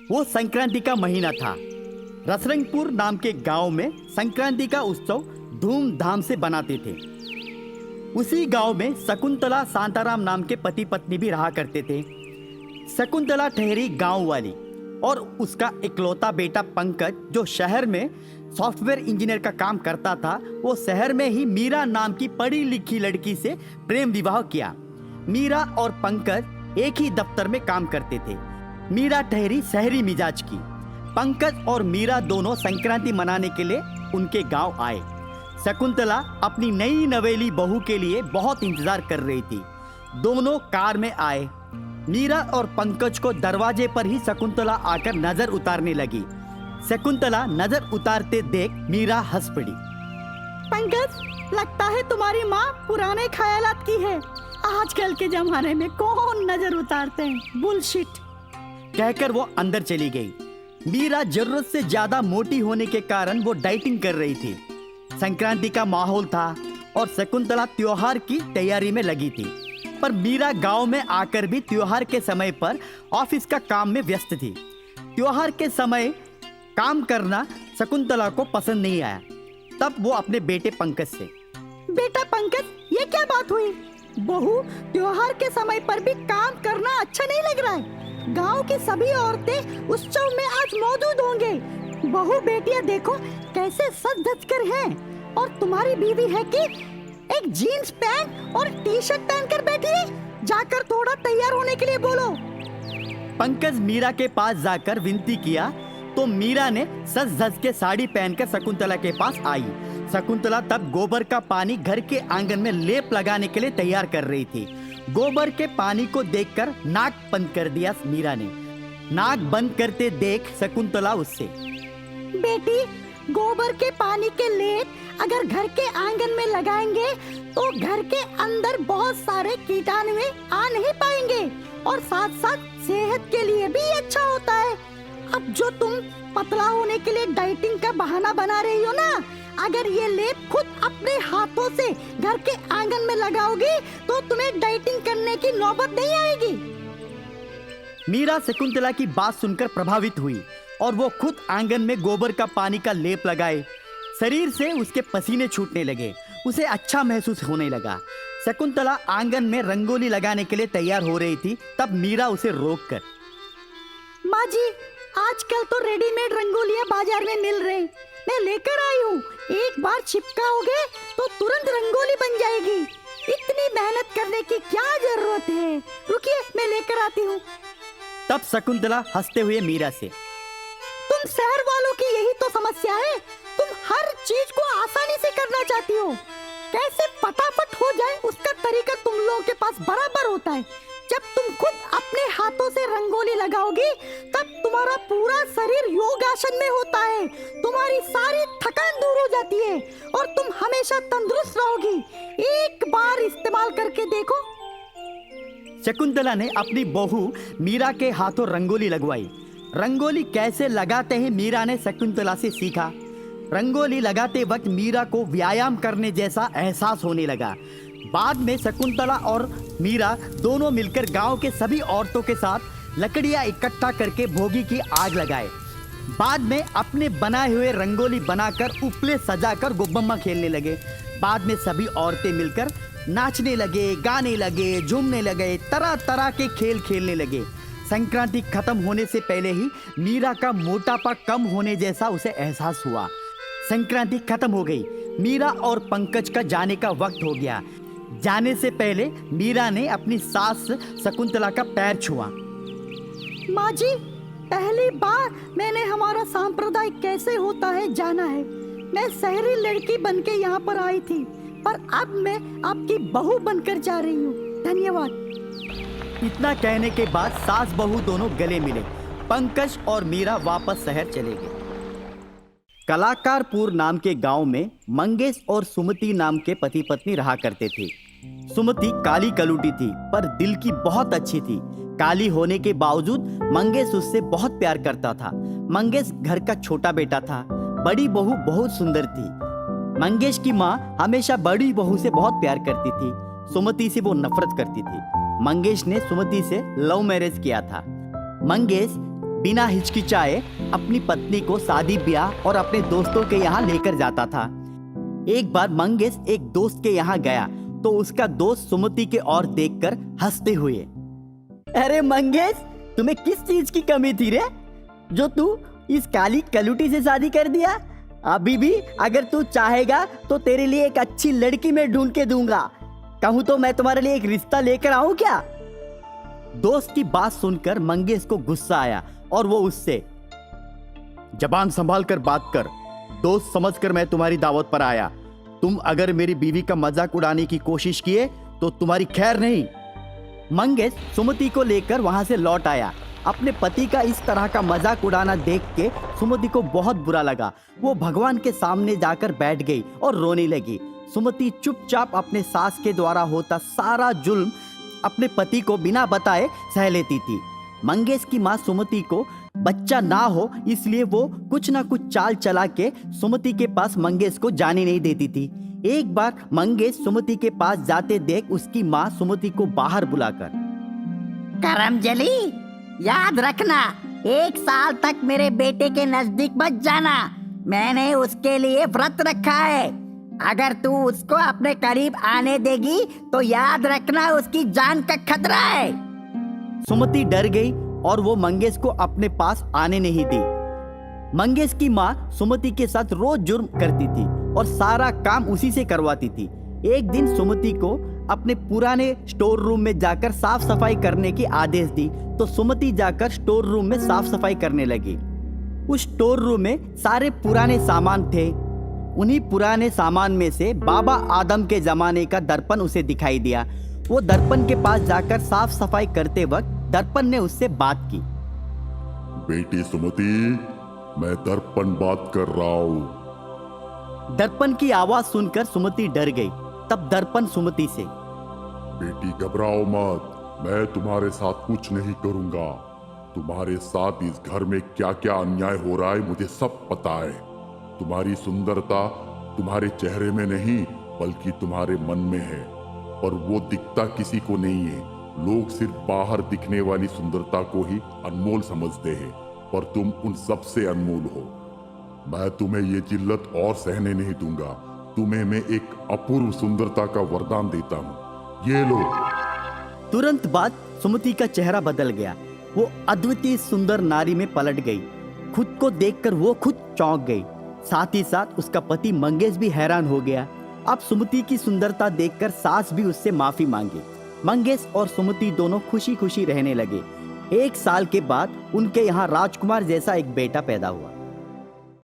वो संक्रांति का महीना था। रसरंगपुर नाम के गांव में संक्रांति का उत्सव धूमधाम से बनाते थे। उसी गांव में शकुंतला शांताराम नाम के पति पत्नी भी रहा करते थे। शकुंतला ठहरी गांव वाली और उसका इकलौता बेटा पंकज, जो शहर में सॉफ्टवेयर इंजीनियर का काम करता था, वो शहर में ही मीरा नाम की पढ़ी लिखी लड़की से प्रेम विवाह किया। मीरा और पंकज एक ही दफ्तर में काम करते थे। मीरा ठहरी शहरी मिजाज की। पंकज और मीरा दोनों संक्रांति मनाने के लिए उनके गांव आए। शकुंतला अपनी नई नवेली बहू के लिए बहुत इंतजार कर रही थी। दोनों कार में आए। मीरा और पंकज को दरवाजे पर ही शकुंतला आकर नजर उतारने लगी। शकुंतला नजर उतारते देख मीरा हंस पड़ी। पंकज, लगता है तुम्हारी माँ पुराने ख्यालात की है। आजकल के जमाने में कौन नजर उतारते हैं, बुलशिट। कहकर वो अंदर चली गई। मीरा जरूरत से ज्यादा मोटी होने के कारण वो डाइटिंग कर रही थी। संक्रांति का माहौल था और शकुंतला त्योहार की तैयारी में लगी थी, पर मीरा गांव में आकर भी त्योहार के समय पर ऑफिस का काम में व्यस्त थी। त्योहार के समय काम करना शकुंतला को पसंद नहीं आया। तब वो अपने बेटे पंकज से, बेटा पंकज, ये क्या बात हुई? बहू, त्योहार के समय पर भी काम करना अच्छा नहीं लग रहा है। गांव की सभी औरतें उत्सव में आज मौजूद होंगे। बहू बेटियां देखो कैसे सज धज कर हैं, और तुम्हारी बीवी है कि एक जीन्स पैंट और टी शर्ट पहनकर बैठी है। जाकर थोड़ा तैयार होने के लिए बोलो। पंकज मीरा के पास जाकर विनती किया तो मीरा ने सज धज के साड़ी पहनकर शकुंतला के पास आई। शकुंतला तब गोबर का पानी घर के आंगन में लेप लगाने के लिए तैयार कर रही थी। गोबर के पानी को देखकर नाक बंद कर दिया मीरा ने। नाक बंद करते देख शकुंतला उससे, बेटी, गोबर के पानी के लेप अगर घर के आंगन में लगाएंगे तो घर के अंदर बहुत सारे कीटाणु आ नहीं पाएंगे, और साथ साथ सेहत के लिए भी अच्छा होता है। अब जो तुम पतला होने के लिए डाइटिंग का बहाना बना रही हो ना, अगर ये लेप खुद अपने हाथों से घर के आंगन में लगाओगी तो तुम्हें डाइटिंग करने की नौबत नहीं आएगी। मीरा शकुंतला की बात सुनकर प्रभावित हुई और वो खुद आंगन में गोबर का पानी का लेप लगाए। शरीर से उसके पसीने छूटने लगे। उसे अच्छा महसूस होने लगा। शकुंतला आंगन में रंगोली लगाने के लिए तैयार हो रही थी, तब मीरा उसे रोककर, माँ जी, आजकल तो रेडीमेड रंगोलियाँ बाजार में मिल रही, मैं लेकर आई हूँ। एक बार चिपकाओगे तो तुरंत रंगोली बन जाएगी। इतनी मेहनत करने की क्या जरूरत है? रुकिए, मैं लेकर आती हूँ। तब शकुंतला हंसते हुए मीरा से, तुम शहर वालों की यही तो समस्या है। तुम हर चीज को आसानी से करना चाहती हो। कैसे फटाफट हो जाए उसका तरीका तुम लोगों के पास बराबर होता है। जब तुम खुद अपने हाथों से रंगोली लगाओगी तब तुम्हारा पूरा शरीर योगासन में होता है। तुम्हारी सारी थकान दूर हो जाती है और तुम हमेशा तंदुरुस्त रहोगी। एक बार इस्तेमाल करके देखो। शकुंतला ने अपनी बहू मीरा के हाथों रंगोली लगवाई। रंगोली कैसे लगाते हैं मीरा ने शकुंतला से सीखा। रंगोली लगाते वक्त मीरा को व्यायाम करने जैसा एहसास होने लगा। बाद में शकुंतला और मीरा दोनों मिलकर गांव के सभी औरतों के साथ लकड़ियां इकट्ठा करके भोगी की आग लगाए। बाद में अपने बनाए हुए रंगोली बनाकर उपले सजाकर गुब्बम्मा खेलने लगे। बाद में सभी औरतें मिलकर नाचने लगे, गाने लगे, झूमने लगे, तरह तरह के खेल खेलने लगे। संक्रांति खत्म होने से पहले ही मीरा का मोटापा कम होने जैसा उसे एहसास हुआ। संक्रांति खत्म हो गई। मीरा और पंकज का जाने का वक्त हो गया। जाने से पहले मीरा ने अपनी सास शकुंतला का पैर छुआ। माँ जी, पहली बार मैंने हमारा सांप्रदाय कैसे होता है जाना है। मैं शहरी लड़की बनके यहाँ पर आई थी, पर अब मैं आपकी बहू बनकर जा रही हूँ। धन्यवाद। इतना कहने के बाद सास बहू दोनों गले मिले। पंकज और मीरा वापस शहर चले गए। कलाकारपुर नाम के गांव में मंगेश और सुमति नाम के पति पत्नी रहा करते थे। सुमति काली कलूटी थी पर दिल की बहुत अच्छी थी। काली होने के बावजूद मंगेश उससे बहुत प्यार करता था। मंगेश घर का छोटा बेटा था। बड़ी बहू बहुत सुंदर थी। मंगेश की माँ हमेशा बड़ी बहू से बहुत प्यार करती थी। सुमति से वो नफरत करती थी। मंगेश ने सुमति से लव मैरिज किया था। मंगेश बिना हिचकिचाए अपनी पत्नी को शादी ब्याह और अपने दोस्तों के यहाँ लेकर जाता था। एक बार मंगेश एक दोस्त के यहाँ गया तो उसका दोस्त सुमति के ओर देखकर हंसते हुए, अरे मंगेश, तुम्हें किस चीज की कमी थी रे, जो तू इस काली कलूटी से शादी कर दिया? अभी भी अगर तू चाहेगा तो तेरे लिए एक अच्छी लड़की मैं ढूंढ के दूंगा। कहूँ तो मैं तुम्हारे लिए एक रिश्ता लेकर आऊं क्या? दोस्त की बात सुनकर मंगेश को गुस्सा आया और वो उससे, जबान संभाल कर बात कर, दोस्त समझकर मैं तुम्हारी दावत पर आया। तुम अगर मेरी बीवी का मजाक उड़ाने की कोशिश किए तो तुम्हारी खैर नहीं। मंगेश सुमति को लेकर वहां से लौट आया। अपने पति का इस तरह का मजाक उड़ाना देख के सुमति को बहुत बुरा लगा। वो भगवान के सामने जाकर बैठ गई और रोने लगी। सुमति चुपचाप अपने सास के द्वारा होता सारा जुल्म अपने पति को बिना बताए सह लेती थी। मंगेश की माँ सुमति को बच्चा ना हो इसलिए वो कुछ ना कुछ चाल चला के सुमति के पास मंगेश को जाने नहीं देती थी। एक बार मंगेश सुमति के पास जाते देख उसकी माँ सुमति को बाहर बुलाकर, करमजली, याद रखना, 1 साल तक मेरे बेटे के नजदीक मत जाना। मैंने उसके लिए व्रत रखा है। अगर तू उसको अपने करीब आने देगी तो याद रखना उसकी जान का खतरा है। सुमति डर गई और वो मंगेश को अपने पास आने नहीं दी। मंगेश की माँ सुमति के साथ रोज जुर्म करती थी और सारा काम उसी से करवाती थी। एक दिन सुमति को अपने पुराने स्टोर रूम में जाकर साफ सफाई करने की आदेश दी तो सुमति जाकर स्टोर रूम में साफ सफाई करने लगी। उस स्टोर रूम में सारे पुराने सामान थे। उन्हीं पुराने सामान में से बाबा आदम के जमाने का दर्पण उसे दिखाई दिया। वो दर्पण के पास जाकर साफ सफाई करते वक्त दर्पण ने उससे बात की, बेटी सुमति, मैं दर्पण बात कर रहा हूँ। दर्पण की आवाज सुनकर सुमति डर गई। तब दर्पण सुमति से, बेटी घबराओ मत, मैं तुम्हारे साथ कुछ नहीं करूंगा। तुम्हारे साथ इस घर में क्या क्या अन्याय हो रहा है मुझे सब पता है। तुम्हारी सुंदरता तुम्हारे चेहरे में नहीं बल्कि तुम्हारे मन में है, पर वो दिखता किसी को नहीं है। लोग सिर्फ बाहर दिखने वाली सुंदरता को ही अनमोल समझते हैं, पर तुम उन सबसे अनमोल हो। मैं तुम्हें ये जिल्लत और सहने नहीं दूंगा। तुम्हें मैं एक अपूर्व सुंदरता का वरदान देता हूँ, ये लो। तुरंत बाद सुमति का चेहरा बदल गया। वो अद्वितीय सुंदर नारी में पलट गई। खुद को देखकर वो खुद चौंक गई। साथ ही साथ उसका पति मंगेश भी हैरान हो गया। अब सुमति की सुंदरता देखकर सास भी उससे माफी मांगी। मंगेश और सुमति दोनों खुशी खुशी रहने लगे। 1 साल के बाद उनके यहाँ राजकुमार जैसा एक बेटा पैदा हुआ।